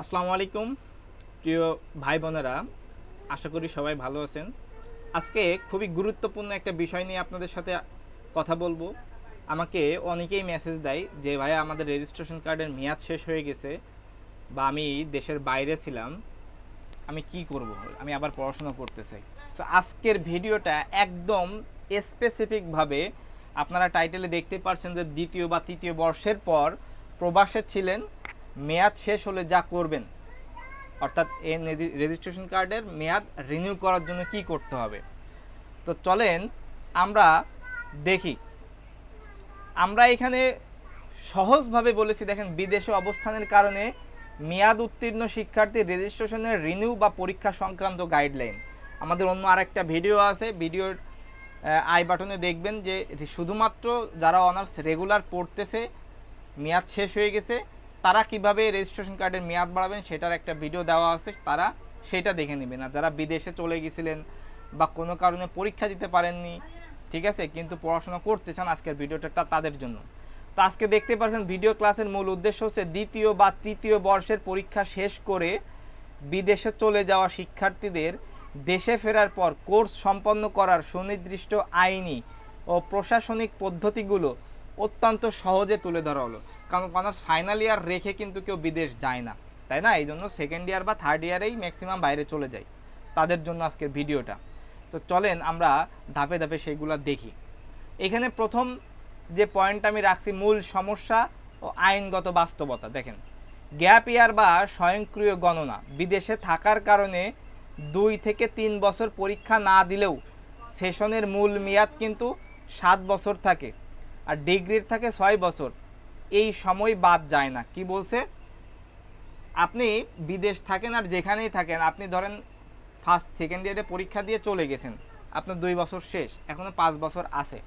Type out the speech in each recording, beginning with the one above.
আসসালামু আলাইকুম প্রিয় ভাই বোনেরা, আশা করি সবাই ভালো আছেন। আজকে খুবই গুরুত্বপূর্ণ একটা বিষয় নিয়ে আপনাদের সাথে কথা বলবো। আমাকে অনেকেই মেসেজ দেয় যে ভাইয়া আমাদের রেজিস্ট্রেশন কার্ডের মেয়াদ শেষ হয়ে গেছে, বা আমি দেশের বাইরে ছিলাম, আমি কি করব, আমি আবার পড়াশোনা করতে চাই। তো আজকের ভিডিওটা একদম স্পেসিফিকভাবে, আপনারা টাইটেলে দেখতে পাচ্ছেন যে দ্বিতীয় বা তৃতীয় বর্ষের পর প্রবাসে ছিলেন, মেয়াদ শেষ হলে যা করবেন, অর্থাৎ এই রেজিস্ট্রেশন কার্ডের মেয়াদ রিনিউ করার জন্য কি করতে হবে। তো চলেন আমরা দেখি। আমরা এখানে সহজভাবে বলেছি, দেখেন, বিদেশে অবস্থানের কারণে মেয়াদ উত্তীর্ণ শিক্ষার্থীর রেজিস্ট্রেশনের রিনিউ বা পরীক্ষা সংক্রান্ত গাইডলাইন। আমাদের অন্য আরেকটা ভিডিও আছে, ভিডিওর আই বাটনে দেখবেন যে শুধুমাত্র যারা অনার্স রেগুলার পড়তেছে, মেয়াদ শেষ হয়ে গেছে, তারা কিভাবে রেজিস্ট্রেশন কার্ডের মেয়াদ বাড়াবেন সেটার একটা ভিডিও দেওয়া আছে, তারা সেটা দেখে নেবেন। আর যারা বিদেশে চলে গেছিলেন বা কোনো কারণে পরীক্ষা দিতে পারেননি, ঠিক আছে, কিন্তু পড়াশোনা করতে চান, আজকের ভিডিওটা তাদের জন্য। তো আজকে দেখতে পাচ্ছেন ভিডিও ক্লাসের মূল উদ্দেশ্য হচ্ছে দ্বিতীয় বা তৃতীয় বর্ষের পরীক্ষা শেষ করে বিদেশে চলে যাওয়া শিক্ষার্থীদের দেশে ফেরার পর কোর্স সম্পন্ন করার সুনির্দিষ্ট আইনি ও প্রশাসনিক পদ্ধতিগুলো অত্যন্ত সহজে তুলে ধরা হলো। কারণ অনার্স ফাইনাল ইয়ার রেখে কিন্তু কেউ বিদেশ যায় না, তাই না? এই জন্য সেকেন্ড ইয়ার বা থার্ড ইয়ারেই ম্যাক্সিমাম বাইরে চলে যায়, তাদের জন্য আজকের ভিডিওটা। তো চলেন আমরা ধাপে ধাপে সেইগুলো দেখি। এখানে প্রথম যে পয়েন্টটা আমি রাখছি, মূল সমস্যা ও আইনগত বাস্তবতা। দেখেন, গ্যাপ ইয়ার বা স্বয়ংক্রিয় গণনা, বিদেশে থাকার কারণে 2 থেকে 3 বছর পরীক্ষা না দিলেও সেশনের মূল মেয়াদ কিন্তু 7 বছর থাকে, আর ডিগ্রির থাকে 6 বছর। এই সময় বাদ যায় না। কি বলছে? আপনি বিদেশ থাকেন আর যেখানেই থাকেন, আপনি ধরেন ফার্স্ট সেকেন্ড ইয়ারে পরীক্ষা দিয়ে চলে গেছেন, আপনার 2 বছর শেষ, এখনও 5 বছর আছে।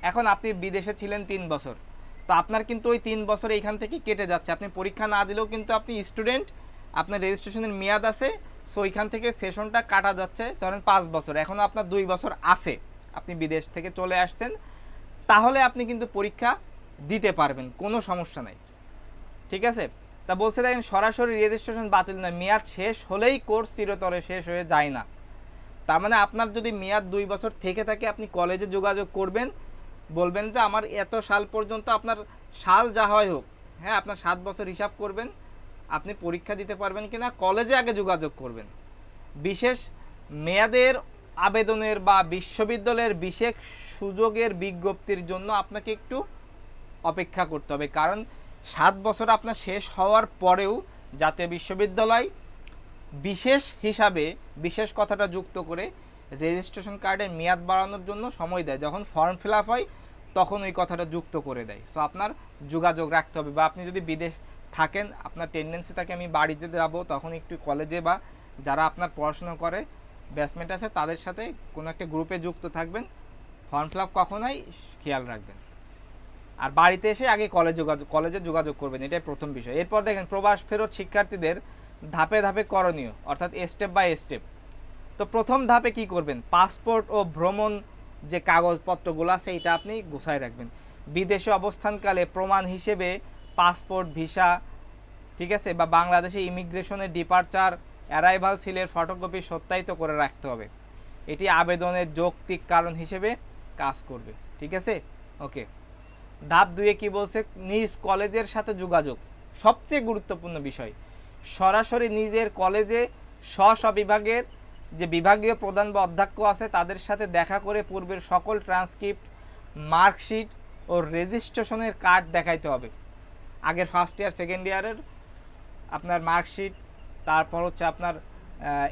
এখন আপনি বিদেশে ছিলেন 3 বছর, তো আপনার কিন্তু ওই 3 বছর এইখান থেকে কেটে যাচ্ছে। আপনি পরীক্ষা না দিলেও কিন্তু আপনি স্টুডেন্ট, আপনার রেজিস্ট্রেশনের মেয়াদ আছে, সো ওইখান থেকে সেশনটা কাটা যাচ্ছে। ধরেন 5 বছর, এখনও আপনার 2 বছর আছে, আপনি বিদেশ থেকে চলে আসছেন, তাহলে আপনি কিন্তু পরীক্ষা দিতে পারবেন, কোনো সমস্যা নাই, ঠিক আছে? তা বলছে, দেখেন, সরাসরি রেজিস্ট্রেশন বাতিল নয়, মেয়াদ শেষ হলেই কোর্স চিরতরে শেষ হয়ে যায় না। তার মানে আপনার যদি মেয়াদ 2 বছর থেকে থাকে, আপনি কলেজে যোগাযোগ করবেন, বলবেন যে আমার এত সাল পর্যন্ত, আপনার সাল যা হয় হোক, হ্যাঁ, আপনার 7 বছর হিসাব করবেন, আপনি পরীক্ষা দিতে পারবেন কিনা, কলেজে আগে যোগাযোগ করবেন। বিশেষ মেয়াদের আবেদনের বা বিশ্ববিদ্যালয়ের বিশেষ সুযোগের বিজ্ঞপ্তির জন্য আপনাকে একটু অপেক্ষা করতে হবে। কারণ 7 বছর আপনার শেষ হওয়ার পরেও জাতীয় বিশ্ববিদ্যালয় বিশেষ হিসাবে, বিশেষ কথাটা যুক্ত করে, রেজিস্ট্রেশন কার্ডের মেয়াদ বাড়ানোর জন্য সময় দেয়। যখন ফর্ম ফিল আপ হয় তখন ওই কথাটা যুক্ত করে দেয়। সো আপনার যোগাযোগ রাখতে হবে। বা আপনি যদি বিদেশ থাকেন, আপনার টেন্ডেন্সি থাকে আমি বাড়িতে যাব, তখন একটু কলেজে বা যারা আপনার পড়াশোনা করে ব্যাচমেট আছে তাদের সাথে কোনো একটা গ্রুপে যুক্ত থাকবেন। ফর্ম ফিল আপ কখন হয় খেয়াল রাখবেন। আর বাড়িতে এসে আগে কলেজে যোগাযোগ করবেন, এটাই প্রথম বিষয়। এরপর দেখেন, প্রবাস ফেরত শিক্ষার্থীদের ধাপে ধাপে করণীয়, অর্থাৎ স্টেপ বাই স্টেপ। তো প্রথম ধাপে কি করবেন? পাসপোর্ট ও ভ্রমণ যে কাগজপত্রগুলো আছে এটা আপনি গুছায় রাখবেন। বিদেশে অবস্থানকালে প্রমাণ হিসেবে পাসপোর্ট, ভিসা, ঠিক আছে, বা বাংলাদেশে ইমিগ্রেশনের ডিপারচার অ্যারাইভাল সিলের ফটোকপি সত্যায়িত করে রাখতে হবে। এটি আবেদনের যৌক্তিক কারণ হিসেবে কাজ করবে, ঠিক আছে? ওকে। ধাপ 2-এ কি বলছে? নিজ কলেজের সাথে যোগাযোগ, সবচেয়ে গুরুত্বপূর্ণ বিষয়। সরাসরি নিজের কলেজে স্ব বিভাগের যে বিভাগীয় প্রধান বা অধ্যক্ষ আছে তাদের সাথে দেখা করে পূর্বের সকল ট্রান্সক্রিপ্ট, মার্কশিট ও রেজিস্ট্রেশনের কার্ড দেখাইতে হবে। আগের ফার্স্ট ইয়ার সেকেন্ড ইয়ারের আপনার মার্কশিট, তারপর হচ্ছে আপনার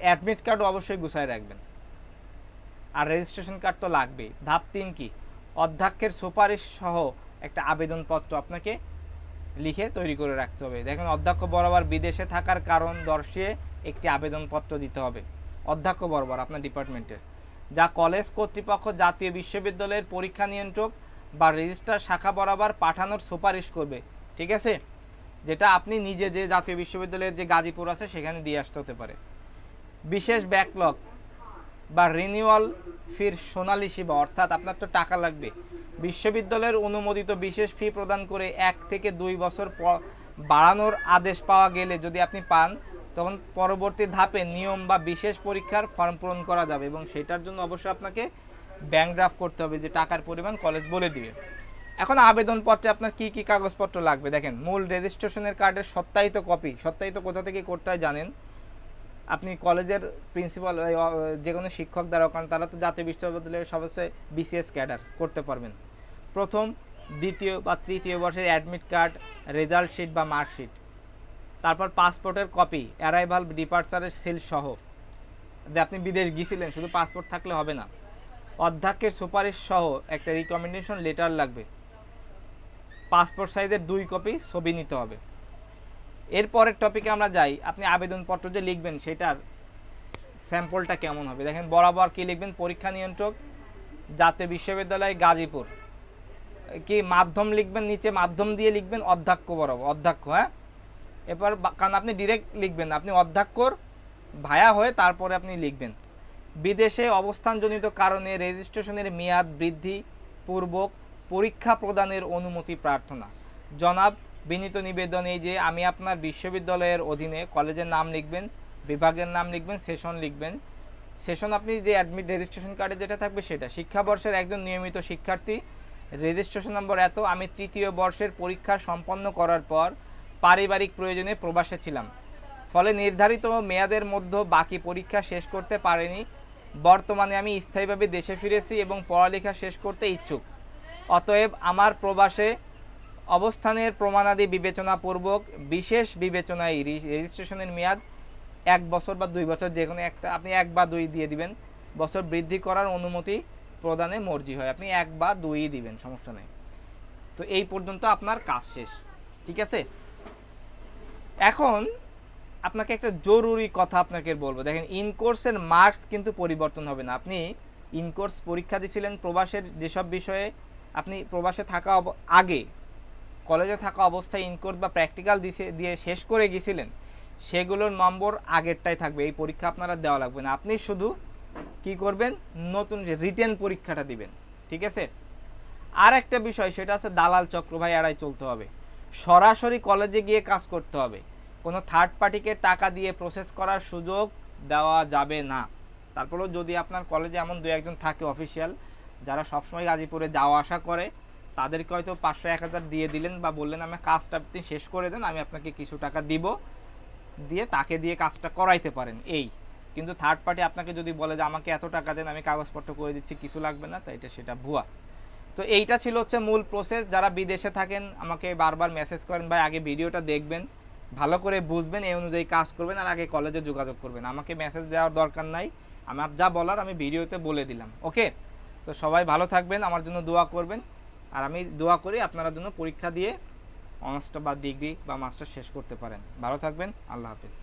অ্যাডমিট কার্ডও অবশ্যই গুছায় রাখবেন, আর রেজিস্ট্রেশন কার্ড তো লাগবেই। ধাপ 3 কি? অধ্যক্ষের সুপারিশ সহ একটা আবেদনপত্র আপনাকে লিখে তৈরি করে রাখতে হবে। দেখুন, অধ্যক্ষ বরাবর বিদেশে থাকার কারণ দর্শিয়ে একটি আবেদনপত্র দিতে হবে অধ্যক্ষ বরাবর আপনার ডিপার্টমেন্টের, যা কলেজ কর্তৃপক্ষ জাতীয় বিশ্ববিদ্যালয়ের পরীক্ষা নিয়ন্ত্রক বা রেজিস্ট্রার শাখা বরাবর পাঠানোর সুপারিশ করবে, ঠিক আছে? যেটা আপনি নিজে যে জাতীয় বিশ্ববিদ্যালয়ের যে গাজীপুর আছে সেখানে দিয়ে আসতে হতে পারে। বিশেষ ব্যাকলগ বা রিনিউয়াল ফির সোনালী সেবা, অর্থাৎ আপনার তো টাকা লাগবে। বিশ্ববিদ্যালয়ের অনুমোদিত বিশেষ ফি প্রদান করে 1 থেকে 2 বছর বাড়ানোর আদেশ পাওয়া গেলে যদি আপনি পান, তখন পরবর্তী ধাপে নিয়ম বা বিশেষ পরীক্ষার ফর্ম পূরণ করা যাবে, এবং সেটার জন্য অবশ্যই আপনাকে ব্যাংক ড্রাফট করতে হবে, যে টাকার পরিমাণ কলেজ বলে দিবে। এখন আবেদনপত্রে আপনার কি কি কাগজপত্র লাগবে দেখেন। মূল রেজিস্ট্রেশনের কার্ডের সত্যায়িত কপি। সত্যায়িত কোথা থেকে করতে হয় জানেন? আপনি কলেজের প্রিন্সিপাল, যে কোনো শিক্ষক দ্বারা, কারণ তারা তো জাতীয় বিশ্ববিদ্যালয়ের সদস্য, বিসিএস ক্যাডার করতে পারবেন। প্রথম, দ্বিতীয় বা তৃতীয় বর্ষের অ্যাডমিট কার্ড, রেজাল্ট শিট বা মার্কশিট, তারপর পাসপোর্টের কপি, অ্যারাইভাল ডিপার্চারের সিল সহ, যে আপনি বিদেশ গিয়েছিলেন, শুধু পাসপোর্ট থাকলে হবে না। অধ্যক্ষের সুপারিশ সহ একটা রিকমেন্ডেশন লেটার লাগবে। পাসপোর্ট সাইজের 2 কপি ছবি নিতে হবে। এরপরের টপিকে আমরা যাই। আপনি আবেদনপত্র যে লিখবেন সেটার স্যাম্পলটা কেমন হবে দেখেন। বরাবর কি লিখবেন? পরীক্ষা নিয়ন্ত্রক, জাতীয় বিশ্ববিদ্যালয় গাজীপুর। কি মাধ্যম লিখবেন? নিচে মাধ্যম দিয়ে লিখবেন অধ্যক্ষ বরাবর, অধ্যক্ষ। হ্যাঁ, এরপর কারণ আপনি ডিরেক্ট লিখবেন, আপনি অধ্যক্ষর ভায়া হয়ে তারপরে আপনি লিখবেন। বিদেশে অবস্থানজনিত কারণে রেজিস্ট্রেশনের মেয়াদ বৃদ্ধি পূর্বক পরীক্ষা প্রদানের অনুমতি প্রার্থনা। জনাব, বিনীত নিবেদন এই যে আমি আপনার বিশ্ববিদ্যালয়ের অধীনে কলেজের নাম লিখবেন, বিভাগের নাম লিখবেন, সেশন লিখবেন। সেশন আপনি যে অ্যাডমিট রেজিস্ট্রেশন কার্ডে যেটা থাকবে সেটা। শিক্ষাবর্ষের একজন নিয়মিত শিক্ষার্থী, রেজিস্ট্রেশন নম্বর এত, আমি তৃতীয় বর্ষের পরীক্ষা সম্পন্ন করার পর পারিবারিক প্রয়োজনে প্রবাসে ছিলাম, ফলে নির্ধারিত মেয়াদের মধ্যে বাকি পরীক্ষা শেষ করতে পারিনি। বর্তমানে আমি স্থায়ীভাবে দেশে ফিরেছি এবং পড়ালেখা শেষ করতে ইচ্ছুক। অতএব আমার প্রবাসে অবস্থানের প্রমাণাদি বিবেচনাপূর্বক বিশেষ বিবেচনায় রেজিস্ট্রেশনের মেয়াদ 1 বছর বা 2 বছর, যে কোনো একটা, আপনি 1 বা 2 দিয়ে দিবেন, বছর বৃদ্ধি করার অনুমতি প্রদানে মর্জি হয়। আপনি 1 বা 2 দিবেন, সমস্যা নেই। তো এই পর্যন্ত আপনার কাজ শেষ, ঠিক আছে। এখন আপনাকে একটা জরুরি কথা আপনাকে বলবো দেখেন। ইনকোর্সের মার্কস কিন্তু পরিবর্তন হবে না। আপনি ইনকোর্স পরীক্ষা দিয়েছিলেন প্রবাসের যেসব বিষয়ে, আপনি প্রবাসে থাকা আগে কলেজে থাকা অবস্থায় ইনকোর্স বা প্র্যাকটিক্যাল দিয়ে শেষ করে গিয়েছিলেন, সেগুলোর নম্বর আগেরটাই থাকবে। এই পরীক্ষা আপনারা দেওয়া লাগবে না। আপনি শুধু কি করবেন? নতুন যে রিটেন পরীক্ষাটা দিবেন, ঠিক আছে। আর একটা বিষয়, সেটা আছে দালাল চক্র ভাই এড়াই চলতে হবে। সরাসরি কলেজে গিয়ে কাজ করতে হবে। কোনো থার্ড পার্টিকে টাকা দিয়ে প্রসেস করার সুযোগ দেওয়া যাবে না। তারপরেও যদি আপনার কলেজে এমন 2-1 জন থাকে অফিসিয়াল, যারা সবসময় গাজীপুরে যাওয়া আসা করে, তাদেরকে হয়তো 500-1000 দিয়ে দিলেন বা বললেন আমি কাজটা আপনি শেষ করে দেন, আমি আপনাকে কিছু টাকা দিব, দিয়ে তাকে দিয়ে কাজটা করাইতে পারেন এই। কিন্তু থার্ড পার্টি আপনাকে যদি বলে যে আমাকে এত টাকা দেন, আমি কাগজপত্র করে দিচ্ছি, কিছু লাগবে না, তাই সেটা ভুয়া। তো এইটা ছিল হচ্ছে মূল প্রসেস। যারা বিদেশে থাকেন আমাকে বারবার মেসেজ করেন, ভাই আগে ভিডিওটা দেখবেন, ভালো করে বুঝবেন, এই অনুযায়ী কাজ করবেন, আর আগে কলেজে যোগাযোগ করবেন। আমাকে মেসেজ দেওয়ার দরকার নাই, আমার যা বলার আমি ভিডিওতে বলে দিলাম। ওকে, তো সবাই ভালো থাকবেন, আমার জন্য দোয়া করবেন, আর আমি দোয়া করি আপনারা জন্য পরীক্ষা দিয়ে অনার্সটা বা ডিগ্রি বা মাস্টার শেষ করতে পারেন। ভালো থাকবেন, আল্লাহ হাফেজ।